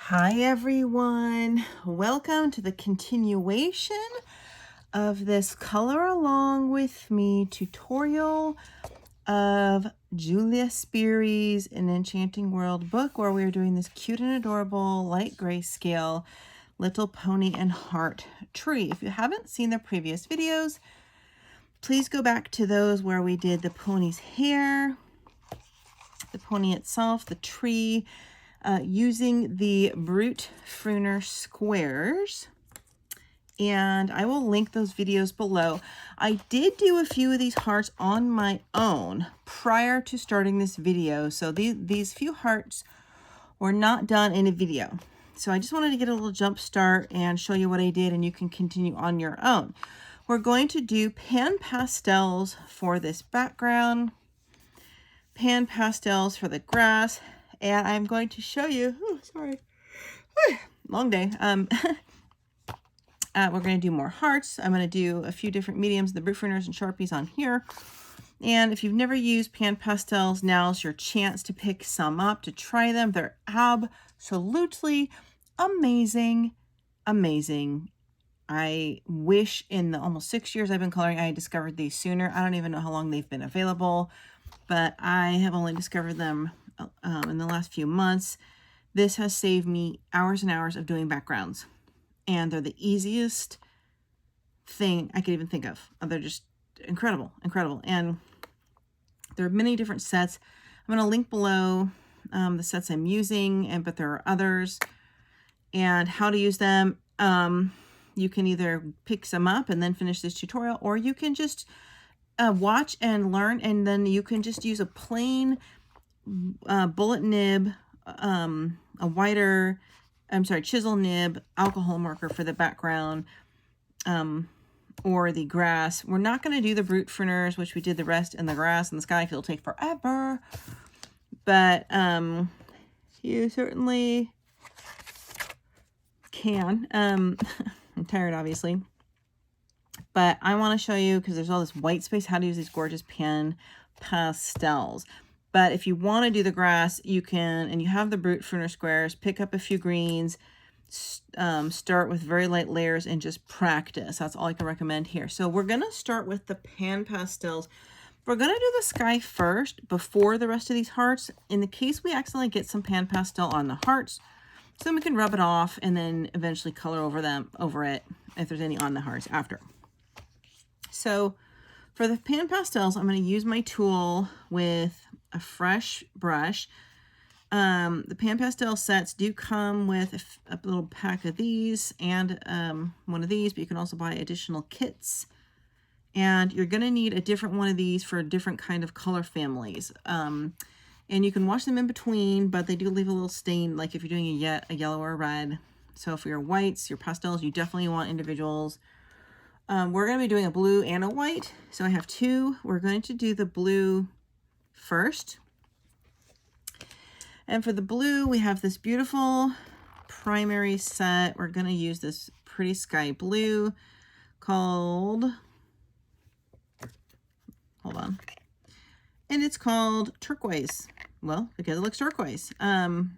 Hi everyone, welcome to the continuation of this color along with me tutorial of Julia Spiri's An Enchanting World book, where we're doing this cute and adorable light grayscale little pony and heart tree. If you haven't seen the previous videos, please go back to those where we did the pony's hair, the pony itself, the tree, using the Brutfuner squares, and I will link those videos below. I did do a few of these hearts on my own prior to starting this video, so these few hearts were not done in a video. So I just wanted to get a little jump start and show you what I did, and you can continue on your own. We're going to do pan pastels for this background, pan pastels for the grass, and I'm going to show you, long day. We're going to do more hearts. I'm going to do a few different mediums, the Brutfuners and Sharpies on here. And if you've never used pan pastels, now's your chance to pick some up, to try them. They're absolutely amazing, amazing. I wish in the almost 6 years I've been coloring, I had discovered these sooner. I don't even know how long they've been available, but I have only discovered them in the last few months. This has saved me hours and hours of doing backgrounds, and they're the easiest thing I could even think of. They're just incredible, incredible. And there are many different sets. I'm going to link below the sets I'm using, but there are others and how to use them. You can either pick some up and then finish this tutorial, or you can just watch and learn, and then you can just use a plain bullet nib, a wider, chisel nib, alcohol marker for the background, or the grass. We're not going to do the Brutfuners, which we did the rest in the grass and the sky. It'll take forever, but you certainly can. I'm tired, obviously, but I want to show you, because there's all this white space, how to use these gorgeous pan pastels. But if you want to do the grass, you can, and you have the Brutfuner squares, pick up a few greens, start with very light layers and just practice. That's all I can recommend here. So we're going to start with the pan pastels. We're going to do the sky first before the rest of these hearts, in the case we accidentally get some pan pastel on the hearts. So then we can rub it off and then eventually color over it if there's any on the hearts after. So for the pan pastels, I'm going to use my tool with a fresh brush. The pan pastel sets do come with a little pack of these and one of these, but you can also buy additional kits. And you're going to need a different one of these for different kind of color families. And you can wash them in between, but they do leave a little stain, like if you're doing a yellow or a red. So for your whites, your pastels, you definitely want individuals. We're going to be doing a blue and a white. So I have two. We're going to do the blue first. And for the blue, we have this beautiful primary set. We're going to use this pretty sky blue called, hold on. And it's called turquoise. Well, because it looks turquoise. And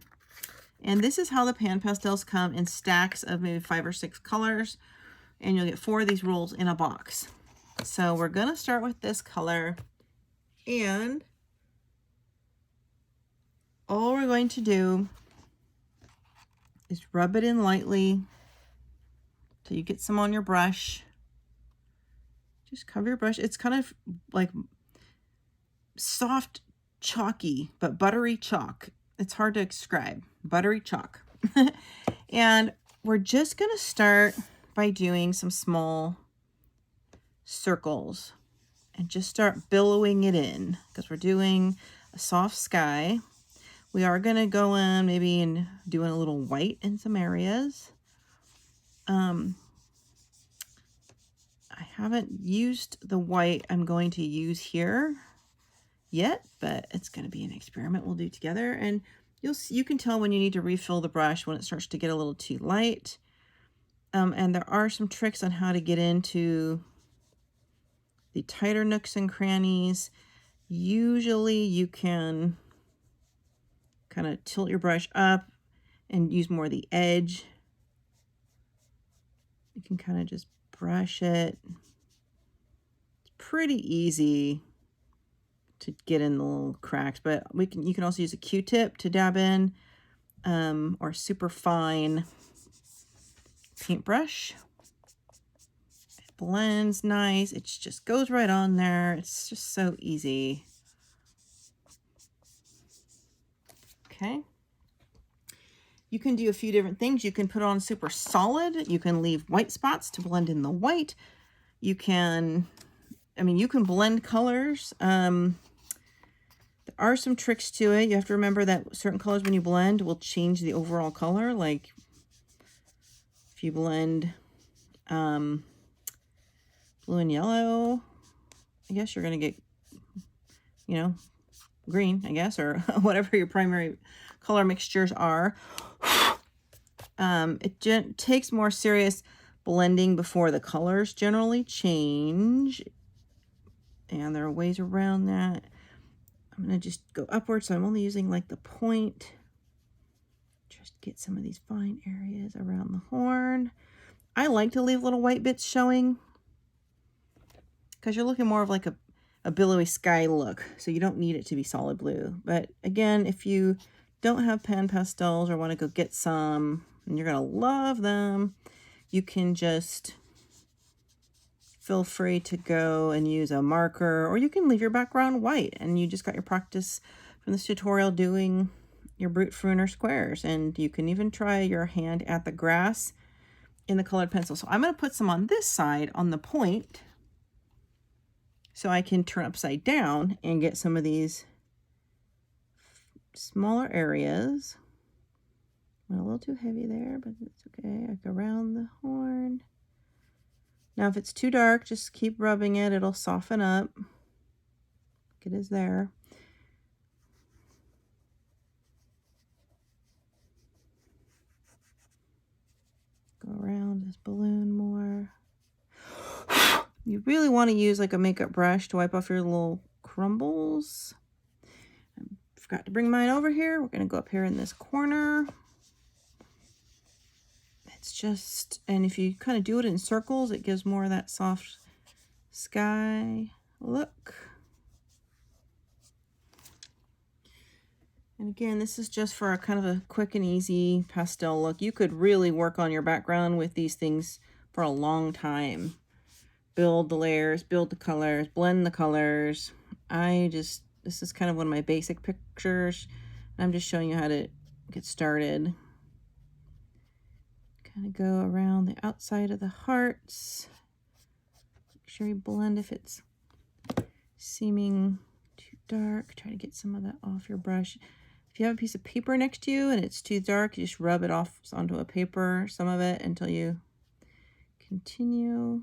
this is how the pan pastels come in stacks of maybe 5 or 6 colors. And you'll get 4 of these rolls in a box. So we're going to start with this color. And all we're going to do is rub it in lightly till you get some on your brush. Just cover your brush. It's kind of like soft, chalky, but buttery chalk. It's hard to describe. Buttery chalk. And we're just going to start by doing some small circles and just start billowing it in, because we're doing a soft sky. We are going to go in maybe and doing a little white in some areas. I haven't used the white I'm going to use here yet, but it's going to be an experiment we'll do together. And you can tell when you need to refill the brush when it starts to get a little too light. And there are some tricks on how to get into the tighter nooks and crannies. Usually you can kind of tilt your brush up and use more of the edge. You can kind of just brush it. It's pretty easy to get in the little cracks, but you can also use a Q-tip to dab in, or super fine paintbrush. It blends nice. It just goes right on there. It's just so easy. Okay. You can do a few different things. You can put on super solid. You can leave white spots to blend in the white. You can, you can blend colors. There are some tricks to it. You have to remember that certain colors when you blend will change the overall color. Like if you blend blue and yellow, I guess you're going to get, green, I guess, or whatever your primary color mixtures are. It takes more serious blending before the colors generally change. And there are ways around that. I'm going to just go upward, so I'm only using like the point. Just get some of these fine areas around the horn. I like to leave little white bits showing because you're looking more of like a billowy sky look, so you don't need it to be solid blue. But again, if you don't have pan pastels or want to go get some, and you're gonna love them, you can just feel free to go and use a marker, or you can leave your background white and you just got your practice from this tutorial doing your Brutfuner squares. And you can even try your hand at the grass in the colored pencil. So I'm going to put some on this side on the point so I can turn upside down and get some of these smaller areas. Went a little too heavy there, but it's okay. Like around the horn. Now, if it's too dark, just keep rubbing it. It'll soften up. It is there. Go around this balloon more. You really want to use like a makeup brush to wipe off your little crumbles. I forgot to bring mine over here. We're going to go up here in this corner. It's just, and if you kind of do it in circles, it gives more of that soft sky look. And again, this is just for a kind of a quick and easy pastel look. You could really work on your background with these things for a long time. Build the layers, build the colors, blend the colors. This is kind of one of my basic pictures. I'm just showing you how to get started. Kind of go around the outside of the hearts. Make sure you blend if it's seeming too dark. Try to get some of that off your brush. If you have a piece of paper next to you and it's too dark, you just rub it off onto a paper, some of it, until you continue.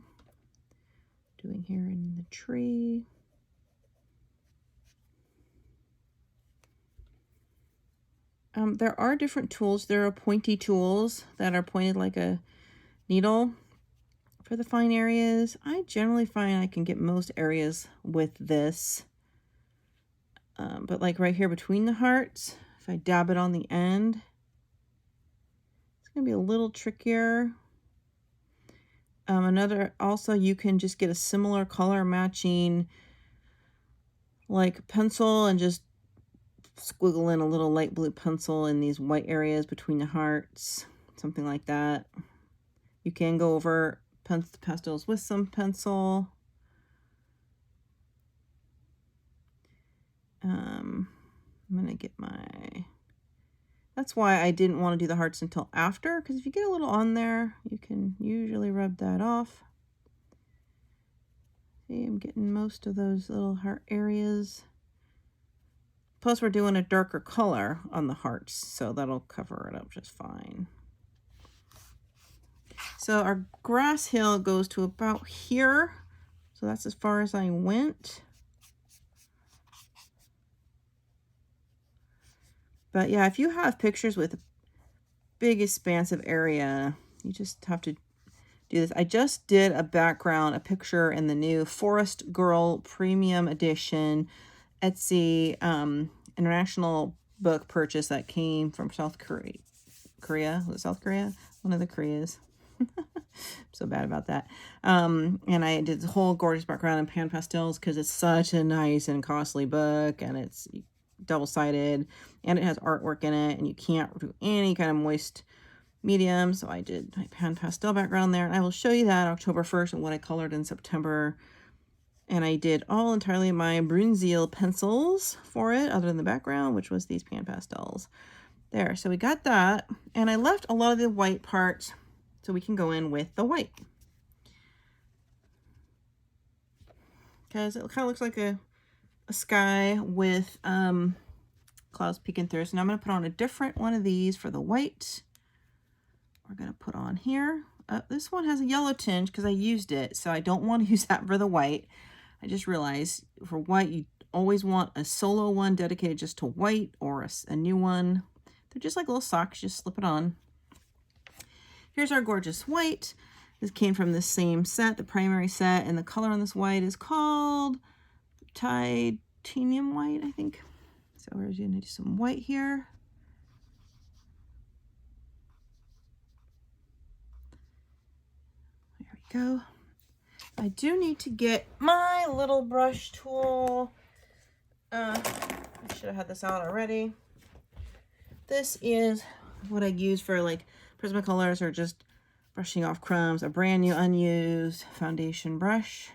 Doing here in the tree. There are different tools. There are pointy tools that are pointed like a needle for the fine areas. I generally find I can get most areas with this. But like right here between the hearts, if I dab it on the end, it's going to be a little trickier. Also you can just get a similar color matching like pencil and just squiggle in a little light blue pencil in these white areas between the hearts, something like that. You can go over pastels with some pencil. I'm gonna get that's why I didn't want to do the hearts until after, because if you get a little on there, you can usually rub that off. See, I'm getting most of those little heart areas. Plus, we're doing a darker color on the hearts, so that'll cover it up just fine. So our grass hill goes to about here. So that's as far as I went. But yeah, if you have pictures with big expansive area, you just have to do this. I just did a picture in the new Forest Girl Premium Edition Etsy international book purchase that came from South Korea. Korea. Was it South Korea? One of the Koreas. So bad about that. And I did the whole gorgeous background in pan pastels because it's such a nice and costly book, and it's double-sided, and it has artwork in it, and you can't do any kind of moist medium. So I did my pan pastel background there, and I will show you that October 1st and what I colored in September. And I did all entirely my Brunzil pencils for it, other than the background, which was these pan pastels. There, so we got that, and I left a lot of the white parts so we can go in with the white. Because it kind of looks like a sky with clouds peeking through. So now I'm going to put on a different one of these for the white. We're going to put on here. This one has a yellow tinge because I used it, so I don't want to use that for the white. I just realized for white, you always want a solo one dedicated just to white, or a new one. They're just like little socks, just slip it on. Here's our gorgeous white. This came from the same set, the primary set, and the color on this white is called titanium white, I think. So we're going to do some white here. There we go. I do need to get my little brush tool. I should have had this out already. This is what I use for like Prismacolors or just brushing off crumbs. A brand new unused foundation brush.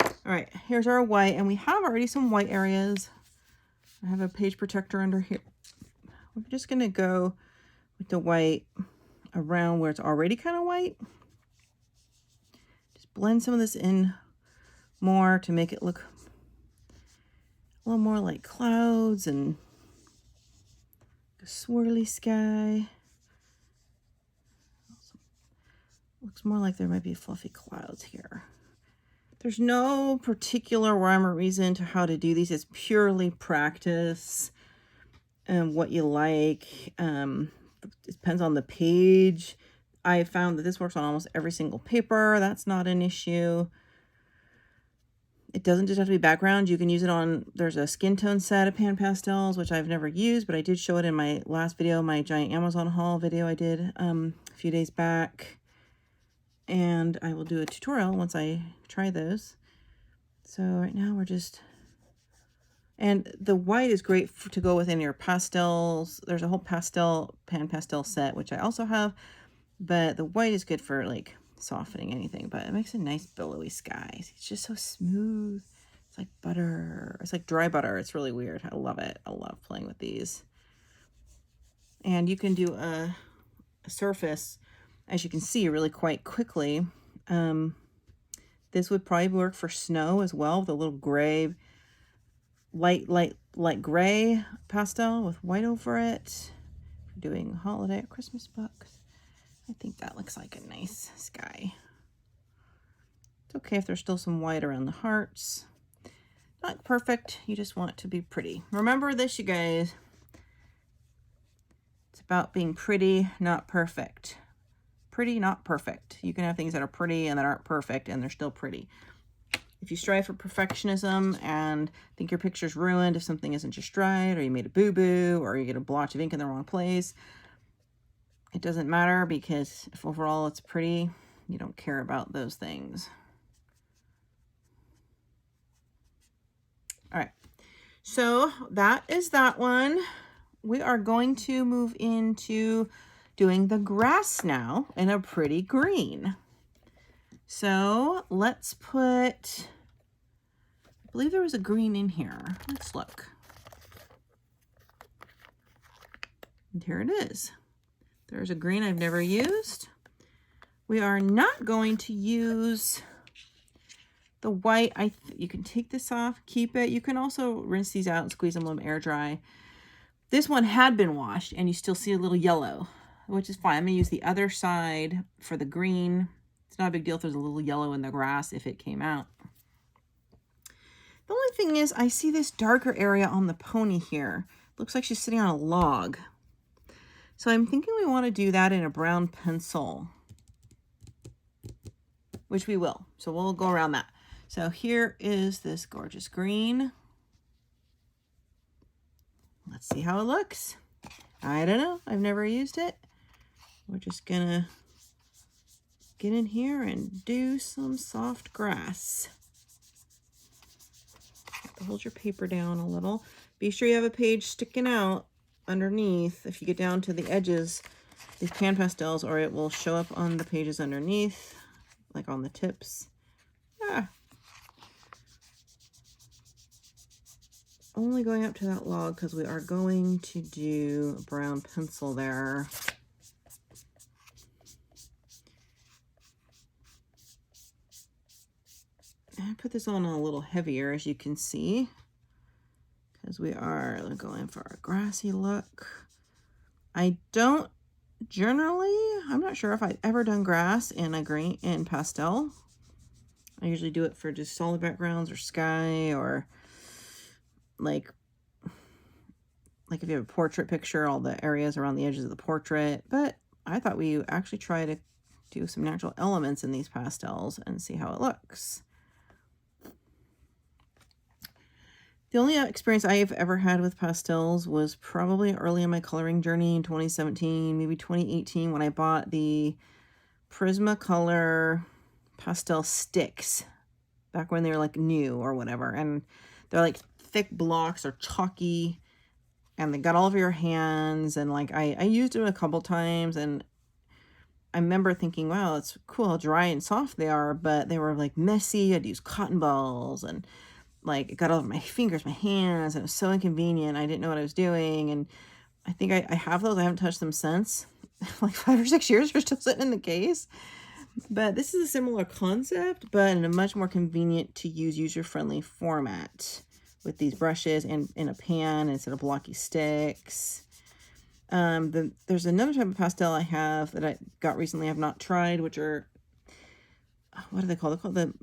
All right, here's our white, and we have already some white areas. I have a page protector under here. We're just gonna go with the white around where it's already kind of white. Blend some of this in more to make it look a little more like clouds and a swirly sky. Looks more like there might be fluffy clouds here. There's no particular rhyme or reason to how to do these. It's purely practice and what you like. It depends on the page. I found that this works on almost every single paper. That's not an issue. It doesn't just have to be background. You can use it on, there's a skin tone set of pan pastels, which I've never used, but I did show it in my last video, my giant Amazon haul video I did a few days back. And I will do a tutorial once I try those. So right now we're just, and the white is great to go within your pastels. There's a whole pan pastel set, which I also have. But the white is good for like softening anything, but it makes a nice billowy sky. It's just so smooth. It's like butter. It's like dry butter. It's really weird. I love it. I love playing with these. And you can do a surface, as you can see, really quite quickly. This would probably work for snow as well, with a little gray, light gray pastel with white over it. If you're doing holiday or Christmas books. I think that looks like a nice sky. It's okay if there's still some white around the hearts. Not perfect, you just want it to be pretty. Remember this, you guys. It's about being pretty, not perfect. Pretty, not perfect. You can have things that are pretty and that aren't perfect, and they're still pretty. If you strive for perfectionism and think your picture's ruined if something isn't just right, or you made a boo-boo, or you get a blotch of ink in the wrong place, it doesn't matter, because if overall it's pretty, you don't care about those things. All right, so that is that one. We are going to move into doing the grass now in a pretty green. So let's put, I believe there was a green in here. Let's look. And here it is. There's a green I've never used. We are not going to use the white. You can take this off, keep it. You can also rinse these out and squeeze them, let them air dry. This one had been washed, and you still see a little yellow, which is fine. I'm going to use the other side for the green. It's not a big deal if there's a little yellow in the grass if it came out. The only thing is, I see this darker area on the pony here. Looks like she's sitting on a log. So I'm thinking we want to do that in a brown pencil, which we will. So we'll go around that. So here is this gorgeous green. Let's see how it looks. I don't know. I've never used it. We're just gonna get in here and do some soft grass. Hold your paper down a little. Be sure you have a page sticking out underneath if you get down to the edges, these pan pastels, or it will show up on the pages underneath, like on the tips. Ah. Only going up to that log because we are going to do a brown pencil there. I put this on a little heavier, as you can see, because we are going for a grassy look. I don't generally, I'm not sure if I've ever done grass in a green in pastel. I usually do it for just solid backgrounds or sky, or like if you have a portrait picture, all the areas around the edges of the portrait. But I thought we actually try to do some natural elements in these pastels and see how it looks. The only experience I've ever had with pastels was probably early in my coloring journey in 2017, maybe 2018, when I bought the Prismacolor pastel sticks, back when they were like new or whatever. And they're like thick blocks or chalky, and they got all over your hands. And like I used them a couple times, and I remember thinking, wow, it's cool how dry and soft they are, but they were like messy. I'd use cotton balls, and like it got all over my fingers, my hands, and it was so inconvenient. I didn't know what I was doing. And I think I have those. I haven't touched them since. Like 5 or 6 years, they're still sitting in the case. But this is a similar concept, but in a much more convenient to use, user-friendly format with these brushes and in a pan instead of blocky sticks. There's another type of pastel I have that I got recently I've not tried, which are, what are they called? They're called the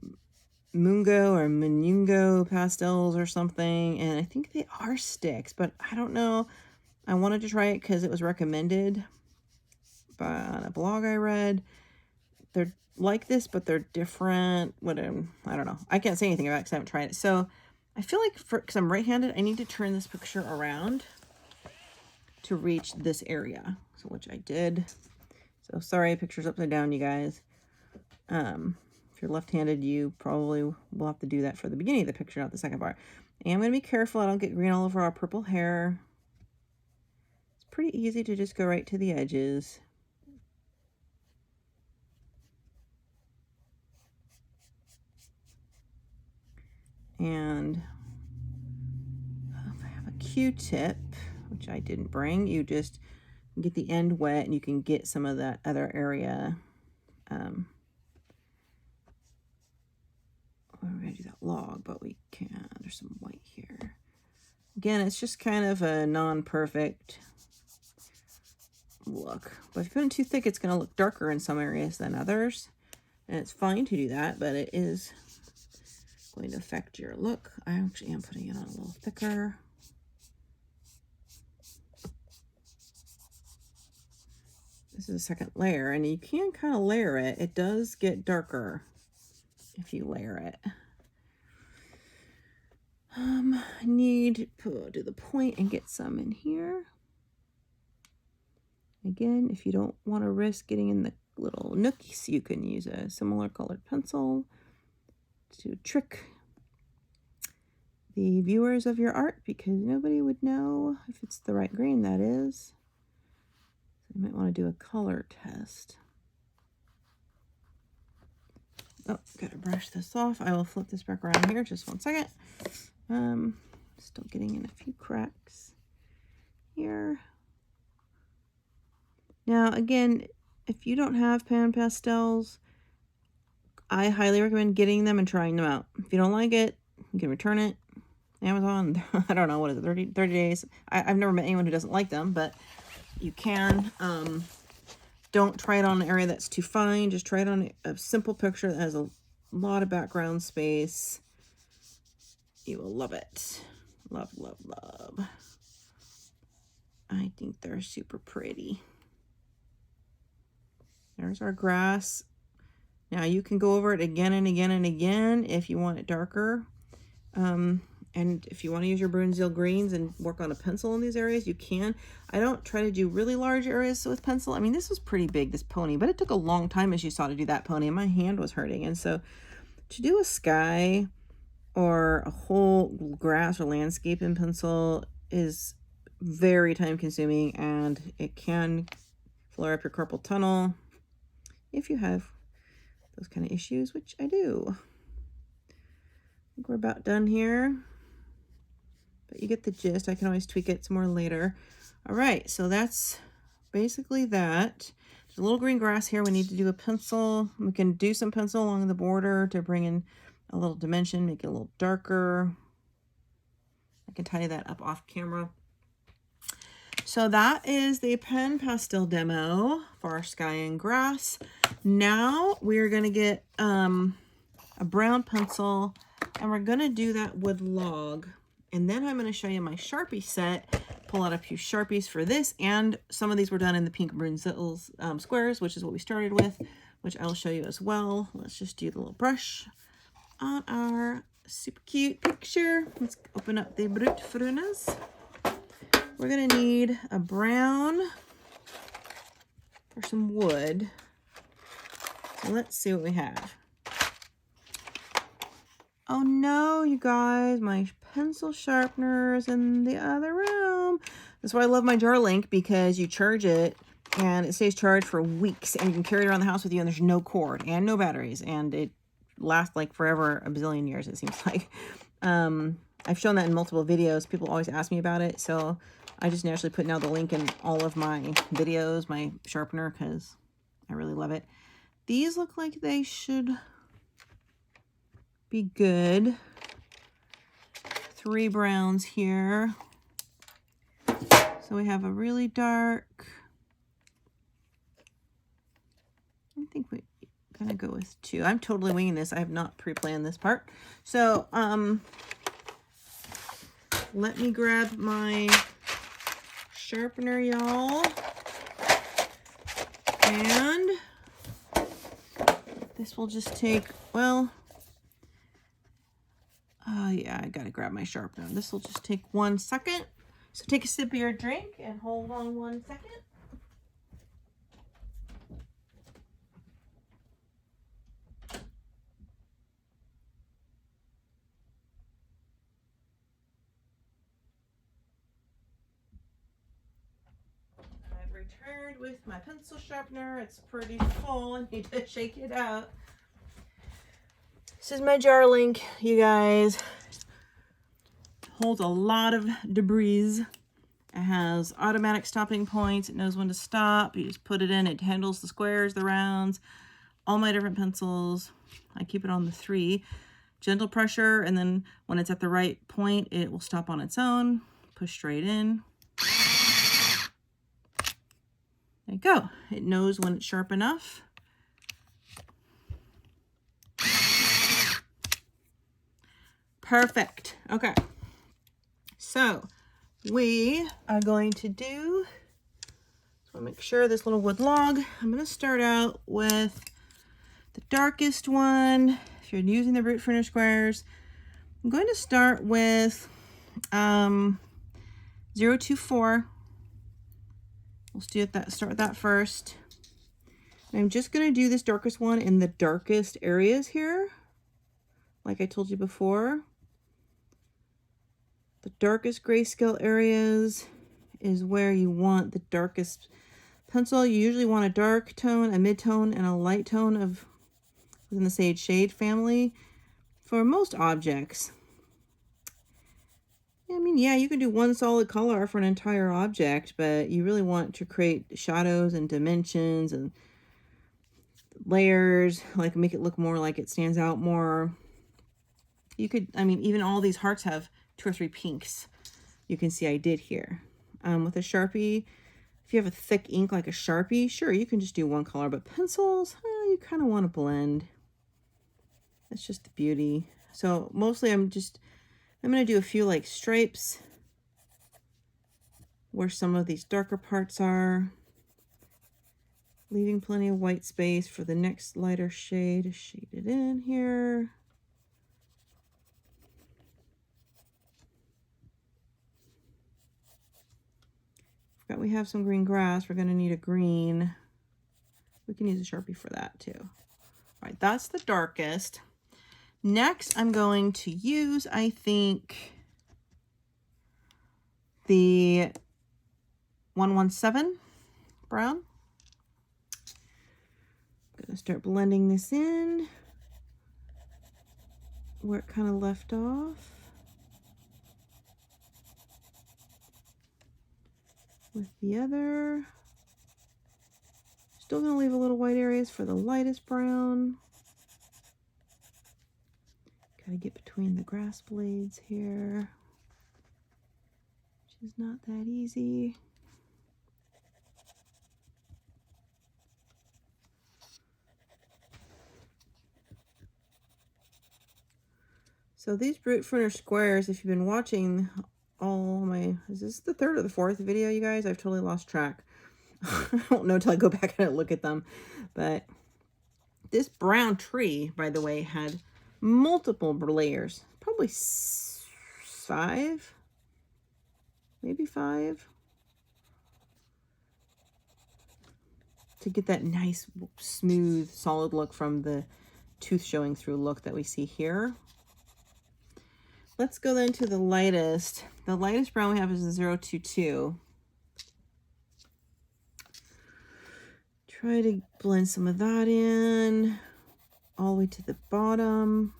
Mungo or Munungo pastels or something, and I think they are sticks, but I don't know. I wanted to try it because it was recommended on a blog I read. They're like this, but they're different. I don't know. I can't say anything about it because I haven't tried it. So I feel like because I'm right-handed, I need to turn this picture around to reach this area. So which I did. So sorry, picture's upside down, you guys. If you're left-handed, you probably will have to do that for the beginning of the picture, not the second part. And I'm going to be careful I don't get green all over our purple hair. It's pretty easy to just go right to the edges. And if I have a Q-tip, which I didn't bring, you just get the end wet and you can get some of that other area. We're going to do that log, but we can. There's some white here. Again, it's just kind of a non-perfect look. But if you put it too thick, it's going to look darker in some areas than others. And it's fine to do that, but it is going to affect your look. I actually am putting it on a little thicker. This is a second layer, and you can kind of layer it. It does get darker if you layer it. I need to do the point and get some in here. Again, if you don't want to risk getting in the little nookies, you can use a similar colored pencil to trick the viewers of your art, because nobody would know if it's the right green, that is. So you might want to do a color test. Oh, gotta brush this off. I will flip this back around here just 1 second. Still getting in a few cracks here. Now, again, if you don't have pan pastels, I highly recommend getting them and trying them out. If you don't like it, you can return it. Amazon, I don't know, what is it, 30 days? I've never met anyone who doesn't like them, but you can. Don't try it on an area that's too fine. Just try it on a simple picture that has a lot of background space. You will love it. Love, love, love. I think they're super pretty. There's our grass. Now you can go over it again and again and again if you want it darker. And if you want to use your Bruinzeel greens and work on a pencil in these areas, you can. I don't try to do really large areas with pencil. I mean, this was pretty big, this pony, but it took a long time, as you saw, to do that pony, and my hand was hurting. And so to do a sky or a whole grass or landscape in pencil is very time consuming, and it can flare up your carpal tunnel if you have those kind of issues, which I do. I think we're about done here, but you get the gist. I can always tweak it some more later. All right, so that's basically that. There's a little green grass here. We need to do a pencil. We can do some pencil along the border to bring in a little dimension, make it a little darker. I can tidy that up off camera. So that is the pen pastel demo for our sky and grass. Now we're going to get a brown pencil, and we're going to do that wood log. And then I'm going to show you my Sharpie set. Pull out a few Sharpies for this, and some of these were done in the pink Brutfuner squares, which is what we started with, which I'll show you as well. Let's just do the little brush on our super cute picture. Let's open up the Brutfuners. We're going to need a brown or some wood. So let's see what we have. Oh no, you guys, my pencil sharpener is in the other room. That's why I love my jar link, because you charge it and it stays charged for weeks, and you can carry it around the house with you, and there's no cord and no batteries, and it lasts like forever, a bazillion years, it seems like. I've shown that in multiple videos. People always ask me about it, so I just naturally put now the link in all of my videos, my sharpener, because I really love it. These look like they should be good. 3 browns here. So we have a really dark. I think we're gonna go with 2. I'm totally winging this. I have not pre-planned this part. So let me grab my sharpener, y'all. And this will just take, well, yeah, I gotta grab my sharpener. This will just take 1 second. So take a sip of your drink and hold on 1 second. I've returned with my pencil sharpener. It's pretty full. I need to shake it out. This is my jar link, you guys. Holds a lot of debris. It has automatic stopping points. It knows when to stop. You just put it in. It handles the squares, the rounds, all my different pencils. I keep it on the 3. Gentle pressure, and then when it's at the right point, it will stop on its own. Push straight in. There you go. It knows when it's sharp enough. Perfect. Okay. So we are going to do, so make sure this little wood log, I'm going to start out with the darkest one. If you're using the Brutfuner squares, I'm going to start with 024. Let's do it start with that first. And I'm just going to do this darkest one in the darkest areas here, like I told you before. The darkest grayscale areas is where you want the darkest pencil. You usually want a dark tone, a mid-tone, and a light tone of within the Sage Shade family for most objects. I mean, yeah, you can do one solid color for an entire object, but you really want to create shadows and dimensions and layers, like make it look more like it stands out more. You could, I mean, even all these hearts have 2 or 3 pinks. You can see I did here. With a Sharpie, if you have a thick ink like a Sharpie, sure, you can just do one color, but pencils, you kind of want to blend. That's just the beauty. So mostly I'm going to do a few like stripes where some of these darker parts are, leaving plenty of white space for the next lighter shade to shade it in here. we have some green grass. We're going to need a green. We can use a Sharpie for that too. All right, that's the darkest. Next, I'm going to use, I think, the 117 brown. I'm going to start blending this in where it kind of left off. With the other. Still going to leave a little white areas for the lightest brown. Got to get between the grass blades here, which is not that easy. So these Brutfuner squares, if you've been watching all my, is this the third or the fourth video, you guys? I've totally lost track. I don't know till I go back and look at them. But this brown tree, by the way, had multiple layers. Probably 5, maybe 5. To get that nice, smooth, solid look from the tooth showing through look that we see here. Let's go then to the lightest. The lightest brown we have is the 022. Try to blend some of that in all the way to the bottom.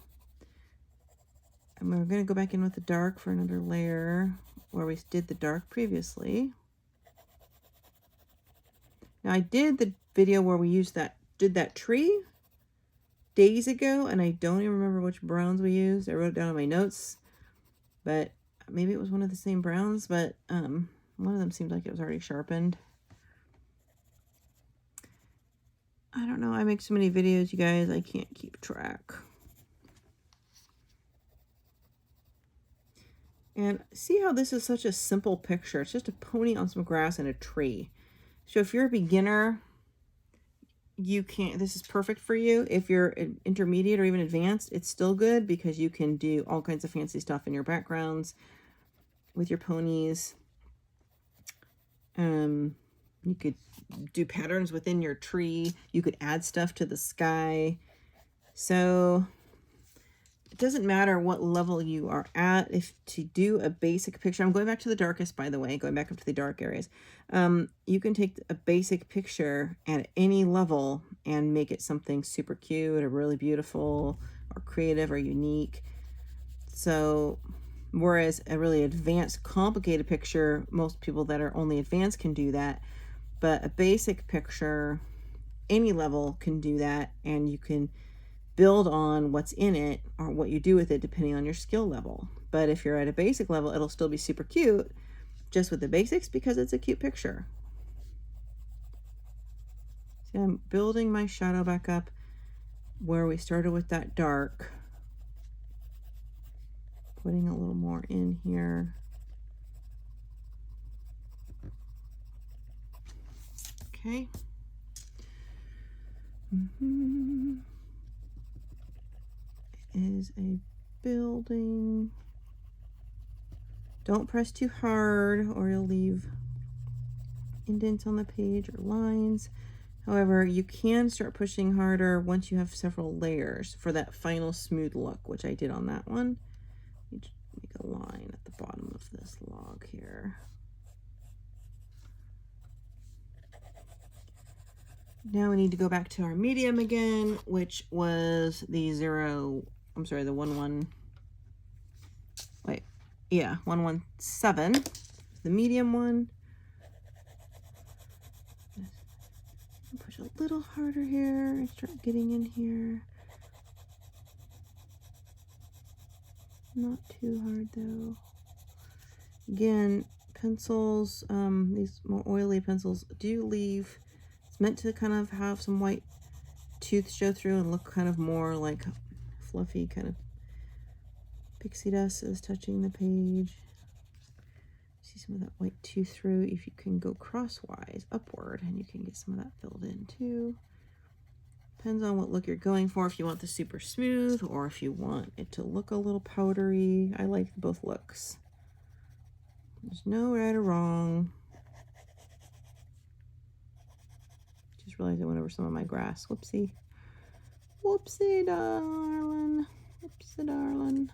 And we're going to go back in with the dark for another layer where we did the dark previously. Now I did the video where we did that tree days ago, and I don't even remember which browns we used. I wrote it down in my notes, but maybe it was one of the same browns, but one of them seemed like it was already sharpened. I don't know. I make so many videos, you guys, I can't keep track. And see how this is such a simple picture. It's just a pony on some grass and a tree. So if you're a beginner, this is perfect for you. If you're an intermediate or even advanced, it's still good because you can do all kinds of fancy stuff in your backgrounds with your ponies. You could do patterns within your tree. You could add stuff to the sky. So it doesn't matter what level you are at. If to do a basic picture, I'm going back to the darkest, by the way, going back up to the dark areas. You can take a basic picture at any level and make it something super cute or really beautiful or creative or unique. So whereas a really advanced, complicated picture, most people that are only advanced can do that. But a basic picture, any level can do that, and you can build on what's in it or what you do with it depending on your skill level. But if you're at a basic level, it'll still be super cute just with the basics because it's a cute picture. See, I'm building my shadow back up where we started with that dark. Putting a little more in here. Okay. Is a building. Don't press too hard or you'll leave indents on the page or lines. However, you can start pushing harder once you have several layers for that final smooth look, which I did on that one. Make a line at the bottom of this log here. Now we need to go back to our medium again, which was the 117, the medium one. Push a little harder here and start getting in here. Not too hard though. Again, pencils, these more oily pencils do leave, it's meant to kind of have some white tooth show through and look kind of more like fluffy kind of pixie dust is touching the page. See some of that white tooth through. If you can go crosswise upward and you can get some of that filled in too. Depends on what look you're going for, if you want the super smooth or if you want it to look a little powdery. I like both looks. There's no right or wrong. just realized I went over some of my grass. Whoopsie. Whoopsie, darling. Whoopsie, darling.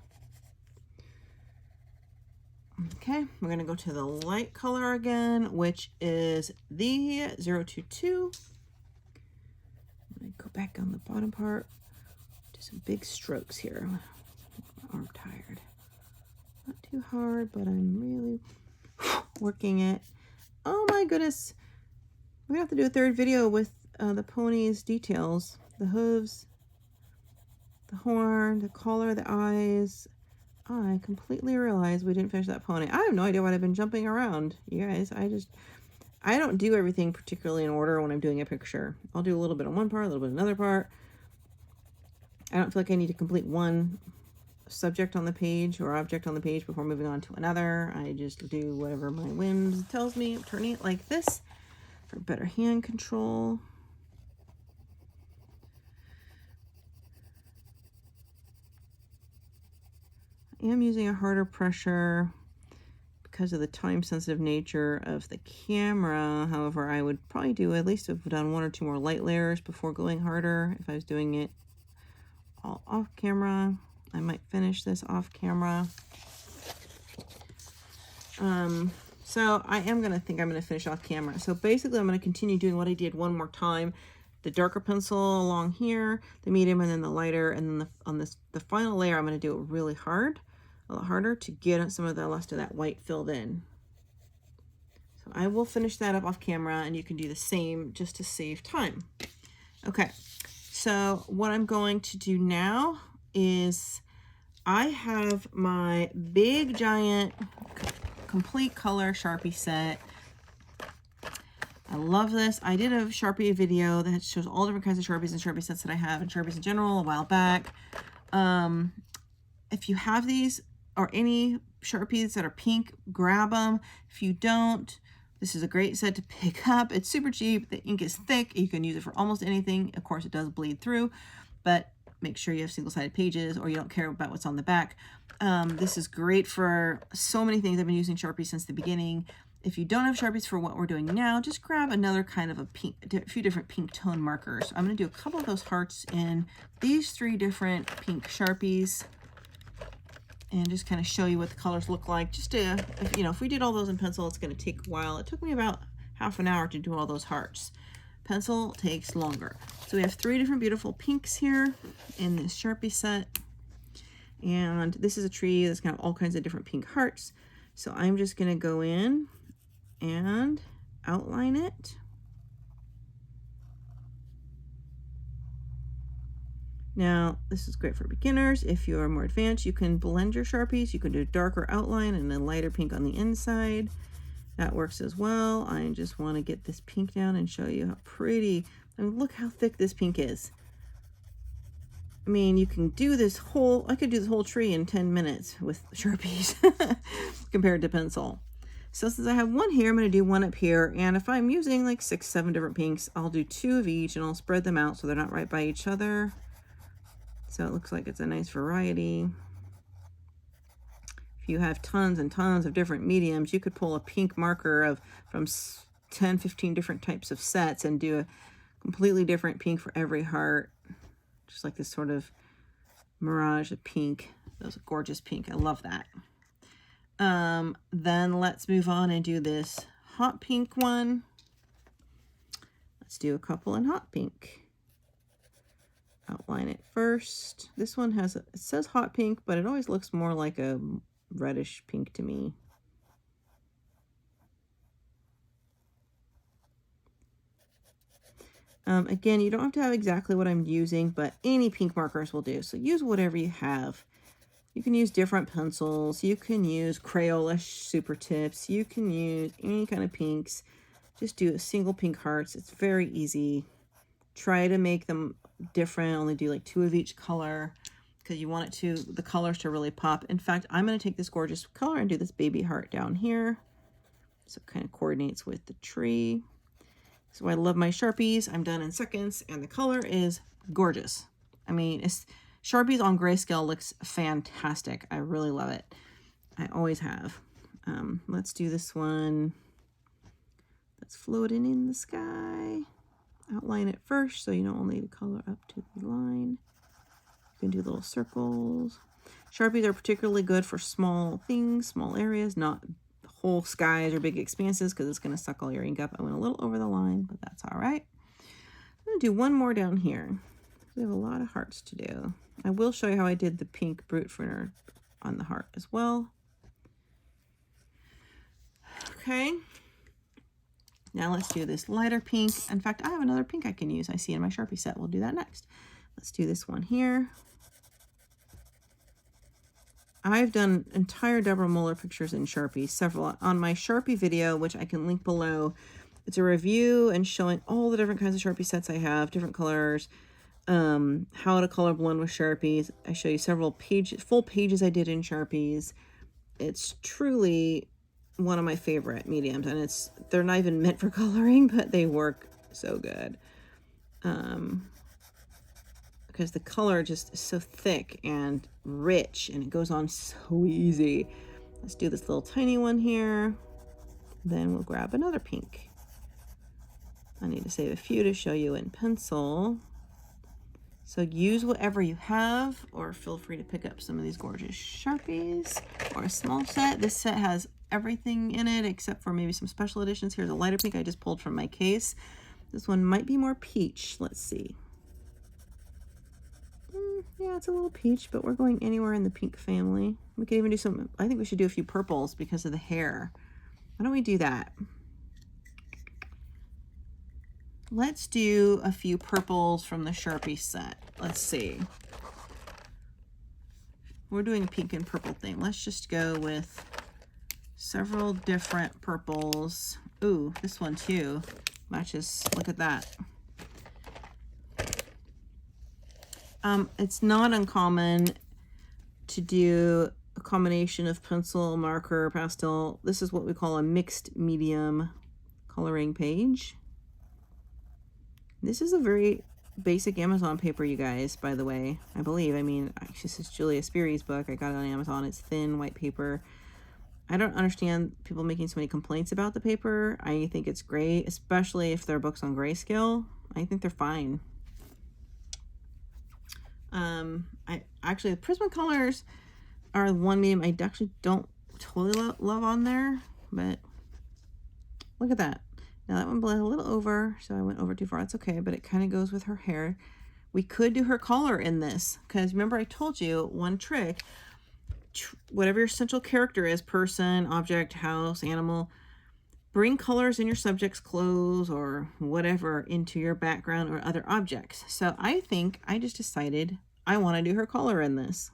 Okay, we're going to go to the light color again, which is the 022. I'm going to go back on the bottom part. Do some big strokes here. My arm tired. Not too hard, but I'm really working it. Oh my goodness. We're going to have to do a third video with the pony's details. The hooves, the horn, the collar, the eyes. I completely realized we didn't finish that pony. I have no idea what I've been jumping around, you guys. I don't do everything particularly in order when I'm doing a picture. I'll do a little bit on one part, a little bit on another part. I don't feel like I need to complete one subject on the page or object on the page before moving on to another. I just do whatever my whims tells me. I'm turning it like this for better hand control. I am using a harder pressure because of the time-sensitive nature of the camera. However, I would probably do at least have done 1 or 2 more light layers before going harder. If I was doing it all off camera, I might finish this off camera. So I am going to think I'm going to finish off camera. So basically I'm going to continue doing what I did one more time. The darker pencil along here, the medium, and then the lighter. And then on the final layer, I'm going to do it really hard, a lot harder to get some of the rest of that white filled in. So I will finish that up off camera, and you can do the same just to save time. Okay, so what I'm going to do now is I have my big giant complete color Sharpie set. I love this. I did a Sharpie video that shows all different kinds of Sharpies and Sharpie sets that I have and Sharpies in general a while back. If you have these or any Sharpies that are pink, grab them. If you don't, this is a great set to pick up. It's super cheap. The ink is thick. You can use it for almost anything. Of course, it does bleed through, but make sure you have single-sided pages or you don't care about what's on the back. This is great for so many things. I've been using Sharpies since the beginning. If you don't have Sharpies for what we're doing now, just grab another kind of a few different pink tone markers. I'm going to do a couple of those hearts in these 3 different pink Sharpies and just kind of show you what the colors look like. Just to, if we did all those in pencil, it's going to take a while. It took me about half an hour to do all those hearts. Pencil takes longer. So we have 3 different beautiful pinks here in this Sharpie set. And this is a tree that's got all kinds of different pink hearts. So I'm just going to go in and outline it. Now, this is great for beginners. If you are more advanced, you can blend your Sharpies. You can do a darker outline and a lighter pink on the inside. That works as well. I just want to get this pink down and show you how pretty. I mean, look how thick this pink is. I mean, you can do this whole, I could do this whole tree in 10 minutes with Sharpies compared to pencil. So since I have 1 here, I'm going to do 1 up here. And if I'm using like 6, 7 different pinks, I'll do 2 of each and I'll spread them out so they're not right by each other. So it looks like it's a nice variety. If you have tons and tons of different mediums, you could pull a pink marker from 10, 15 different types of sets and do a completely different pink for every heart. Just like this sort of mirage of pink. Those are gorgeous pink. I love that. Then let's move on and do this hot pink one. Let's do a couple in hot pink. Outline it first. This one has, it says hot pink, but it always looks more like a reddish pink to me. Again, you don't have to have exactly what I'm using, but any pink markers will do. So use whatever you have. You can use different pencils. You can use Crayola super tips. You can use any kind of pinks. Just do a single pink hearts. It's very easy. Try to make them different. Only do like 2 of each color because you want the colors to really pop. In fact, I'm going to take this gorgeous color and do this baby heart down here. So it kind of coordinates with the tree. So I love my Sharpies. I'm done in seconds, and the color is gorgeous. I mean, Sharpies on grayscale looks fantastic. I really love it. I always have. Let's do this one that's floating in the sky. outline it first so you don't only color up to the line. You can do little circles. Sharpies are particularly good for small things, small areas, not whole skies or big expanses, because it's going to suck all your ink up. I went a little over the line, but that's all right. I'm going to do one more down here. We have a lot of hearts to do. I will show you how I did the pink Brutfuner on the heart as well. Okay. Now let's do this lighter pink. In fact, I have another pink I can use. I see in my Sharpie set. We'll do that next. Let's do this one here. I've done entire Deborah Muller pictures in Sharpie, several on my Sharpie video, which I can link below. It's a review and showing all the different kinds of Sharpie sets I have, different colors, how to color blend with Sharpies. I show you several pages, full pages I did in Sharpies. It's truly one of my favorite mediums, and they're not even meant for coloring, but they work so good. Because the color just is so thick and rich, and it goes on so easy. Let's do this little tiny one here. Then we'll grab another pink. I need to save a few to show you in pencil. So use whatever you have, or feel free to pick up some of these gorgeous Sharpies or a small set. This set has everything in it except for maybe some special editions. Here's a lighter pink I just pulled from my case. This one might be more peach. Let's see. Yeah, it's a little peach, but we're going anywhere in the pink family. We could even do some, I think we should do a few purples because of the hair. Why don't we do that? Let's do a few purples from the Sharpie set. Let's see. We're doing a pink and purple thing. Let's just go with several different purples. Ooh, this one too matches. Look at that. It's not uncommon to do a combination of pencil, marker, pastel. This is what we call a mixed medium coloring page. This is a very basic Amazon paper, you guys, by the way, I believe. I mean, this is Julia Spiri's book. I got it on Amazon. It's thin, white paper. I don't understand people making so many complaints about the paper. I think it's great, especially if they're books on grayscale. I think they're fine. Actually, the Prismacolors are one medium I actually don't totally love on there, but look at that. Now that one bled a little over, so I went over too far. That's okay, but it kind of goes with her hair. We could do her collar in this, because remember I told you one trick, whatever your central character is, person, object, house, animal, bring colors in your subject's clothes or whatever into your background or other objects. So I think I just decided I want to do her collar in this.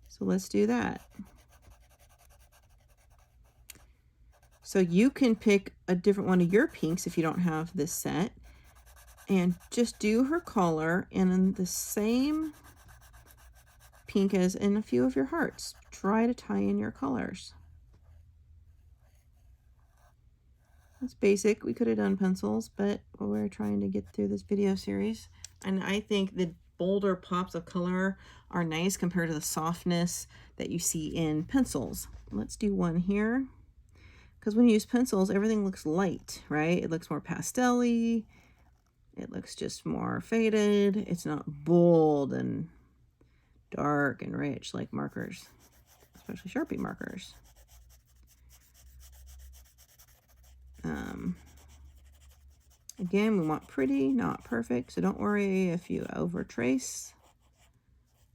So let's do that. So you can pick a different one of your pinks if you don't have this set, and just do her collar in the same pink as in a few of your hearts. Try to tie in your colors. That's basic. We could have done pencils, but we're trying to get through this video series. And I think the bolder pops of color are nice compared to the softness that you see in pencils. Let's do one here. Because when you use pencils, everything looks light, right? It looks more pastel-y. It looks just more faded. It's not bold and dark and rich like markers, especially Sharpie markers. Again, we want pretty, not perfect. So don't worry if you over trace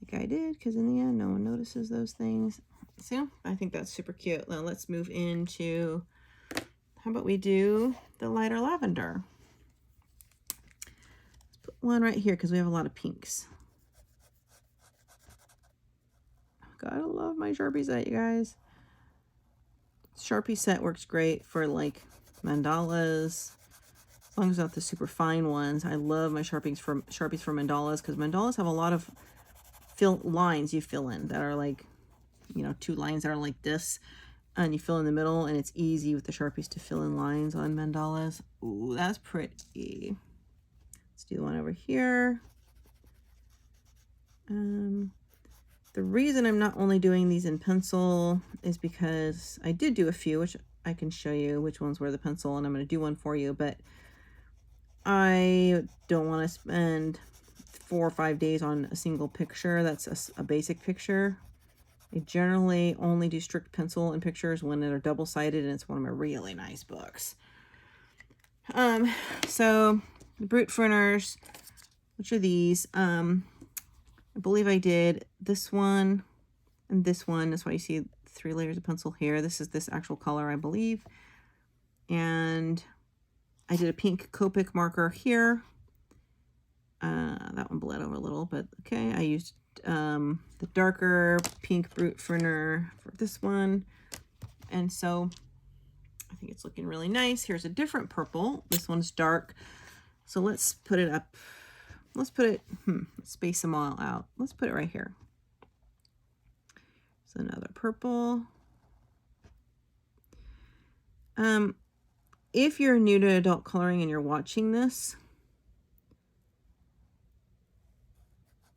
like I did, because in the end, no one notices those things. So I think that's super cute. Now let's move into, how about we do the lighter lavender? Let's put one right here because we have a lot of pinks. Gotta love my Sharpie set, you guys. Sharpie set works great for like mandalas, as long as not the super fine ones. I love my Sharpies for mandalas, because mandalas have a lot of lines you fill in that are like, you know, 2 lines that are like this, and you fill in the middle, and it's easy with the Sharpies to fill in lines on mandalas. Ooh, that's pretty. Let's do one over here. The reason I'm not only doing these in pencil is because I did do a few, which I can show you which ones were the pencil, and I'm going to do one for you, but I don't want to spend 4 or 5 days on a single picture. That's a basic picture. I generally only do strict pencil and pictures when they're double-sided, and it's one of my really nice books. So the Brutfuners, which are these? I believe I did this one and this one. That's why you see 3 layers of pencil here. This is this actual color, I believe. And I did a pink Copic marker here. That one bled over a little, but okay. I used the darker pink Brutfuner for this one. And so I think it's looking really nice. Here's a different purple. This one's dark. So let's put it up. Let's put it, let's space them all out. Let's put it right here. So another purple. If you're new to adult coloring and you're watching this,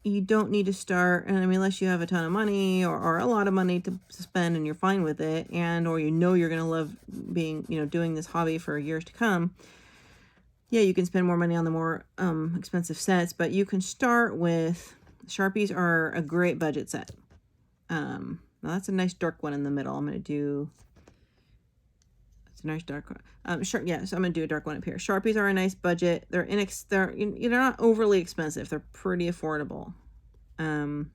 you don't need to start, and I mean, unless you have a ton of money or a lot of money to spend and you're fine with it, and or you know you're going to love being, doing this hobby for years to come. Yeah, you can spend more money on the more expensive sets, but you can start with, Sharpies are a great budget set. Now that's a nice dark one in the middle. I'm going to do, it's a nice dark one. Yeah, so I'm going to do a dark one up here. Sharpies are a nice budget. They're not overly expensive. They're pretty affordable. And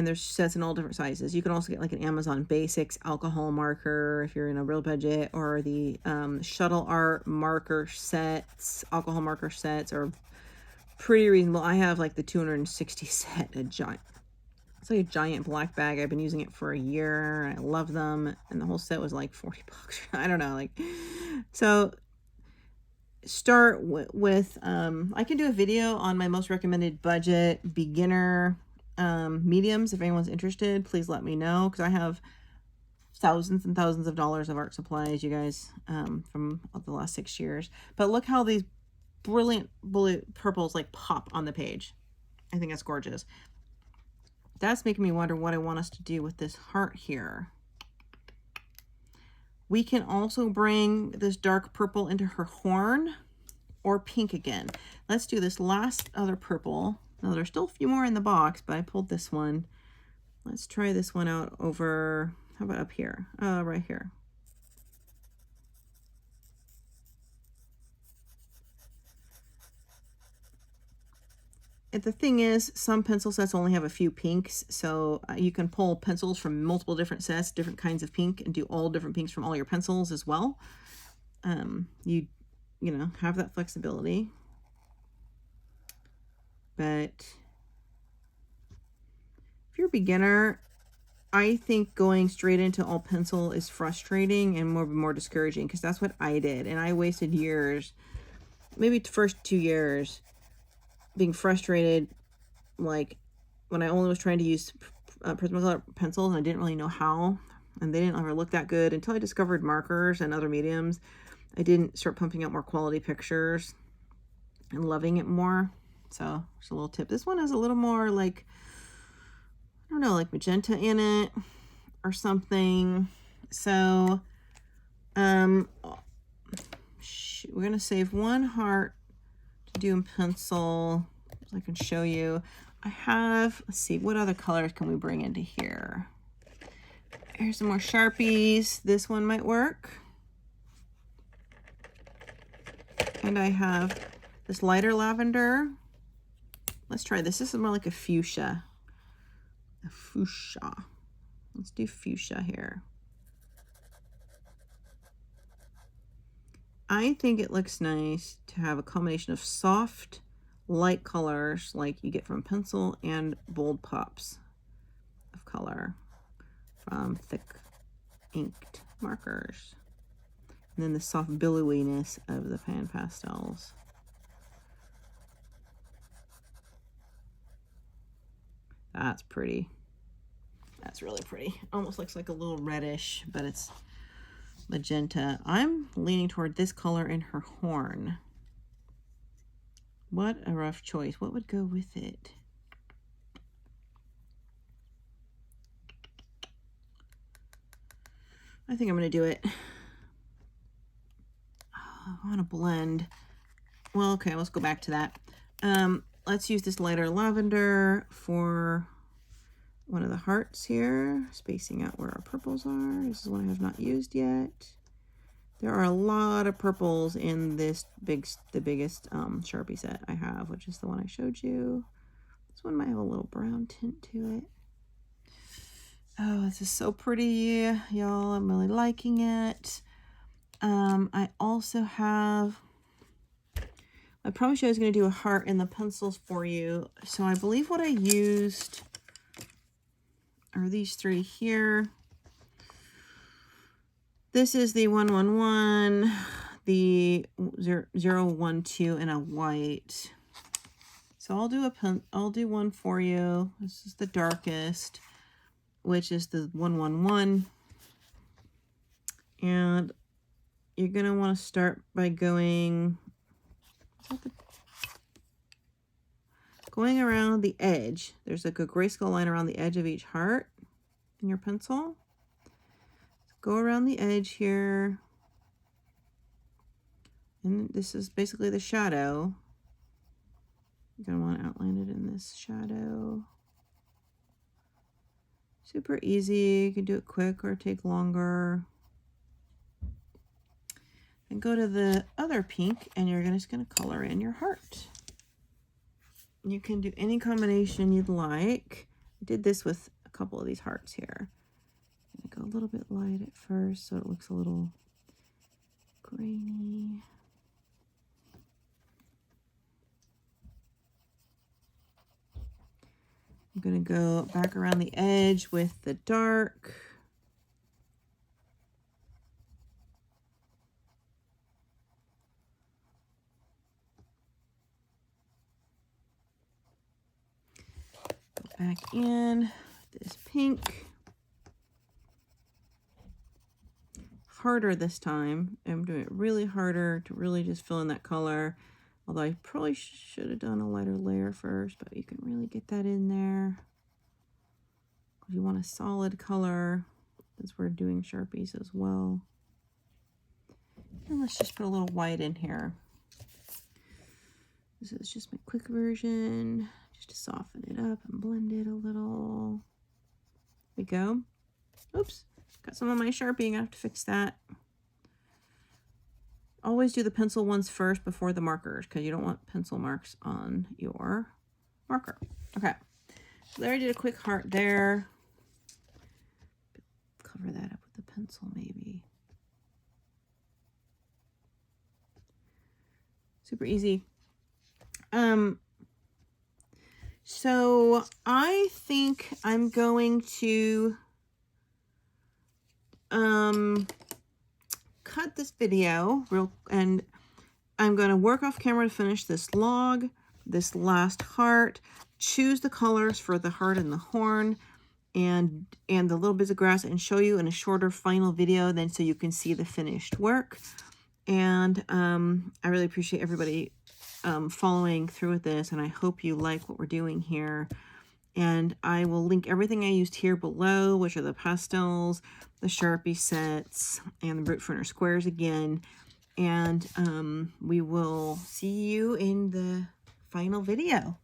there's sets in all different sizes. You can also get like an Amazon Basics alcohol marker if you're in a real budget, or the Shuttle Art marker sets, alcohol marker sets are pretty reasonable. I have like the 260 set, it's like a giant black bag. I've been using it for a year. I love them. And the whole set was like 40 bucks. I don't know. So start with I can do a video on my most recommended budget beginner mediums. If anyone's interested, please let me know, because I have thousands and thousands of dollars of art supplies, you guys, from the last 6 years. But look how these brilliant blue purples like pop on the page. I think that's gorgeous. That's making me wonder what I want us to do with this heart here. We can also bring this dark purple into her horn, or pink again. Let's do this last other purple. Now there's still a few more in the box, but I pulled this one. Let's try this one out over, how about up here? Right here. And the thing is, some pencil sets only have a few pinks, so you can pull pencils from multiple different sets, different kinds of pink, and do all different pinks from all your pencils as well. You have that flexibility. But if you're a beginner, I think going straight into all pencil is frustrating and more discouraging, because that's what I did. And I wasted years, maybe the first 2 years, being frustrated, like when I only was trying to use Prismacolor pencils and I didn't really know how, and they didn't ever look that good until I discovered markers and other mediums. I didn't start pumping out more quality pictures and loving it more. So just a little tip. This one has a little more like, I don't know, like magenta in it or something. So we're gonna save one heart to do in pencil, so I can show you. I have, let's see, what other colors can we bring into here? Here's some more Sharpies. This one might work. And I have this lighter lavender. Let's try this. This is more like a fuchsia. A fuchsia. Let's do fuchsia here. I think it looks nice to have a combination of soft, light colors like you get from pencil and bold pops of color from thick inked markers. And then the soft billowiness of the pan pastels. That's pretty. That's really pretty. Almost looks like a little reddish, but it's magenta. I'm leaning toward this color in her horn. What a rough choice. What would go with it? I think I'm going to do it. I want to blend well, okay, let's go back to that. Let's use this lighter lavender for one of the hearts here, spacing out where our purples are. This is one I have not used yet. There are a lot of purples in this the biggest Sharpie set I have, which is the one I showed you. This one might have a little brown tint to it. Oh, this is so pretty, y'all. I'm really liking it. I also have, I promised you I was going to do a heart in the pencils for you. So I believe what I used are these three here. This is the 111, the 012, and a white. So I'll do one for you. This is the darkest, which is the 111. And you're gonna want to start by going around the edge. There's like a grayscale line around the edge of each heart in your pencil. So go around the edge here. And this is basically the shadow. You're gonna want to outline it in this shadow. Super easy. You can do it quick or take longer. And go to the other pink, and you're just going to color in your heart. You can do any combination you'd like. I did this with a couple of these hearts here. I'm going to go a little bit light at first so it looks a little grainy. I'm going to go back around the edge with the dark. Back in this pink. Harder this time. I'm doing it really harder to really just fill in that color. Although I probably should have done a lighter layer first, but you can really get that in there. If you want a solid color, as we're doing Sharpies as well. And let's just put a little white in here. This is just my quick version, just to soften it up and blend it a little. There we go. Oops, got some on my Sharpie. I'm gonna have to fix that. Always do the pencil ones first before the markers, because you don't want pencil marks on your marker. Okay, so there I did a quick heart there. Cover that up with the pencil maybe. Super easy. So I think I'm going to cut this video and I'm going to work off camera to finish this log, this last heart, choose the colors for the heart and the horn and the little bits of grass, and show you in a shorter final video then so you can see the finished work. And I really appreciate everybody following through with this, and I hope you like what we're doing here. And I will link everything I used here below, which are the pastels, the Sharpie sets, and the Brutfuner squares again. And we will see you in the final video.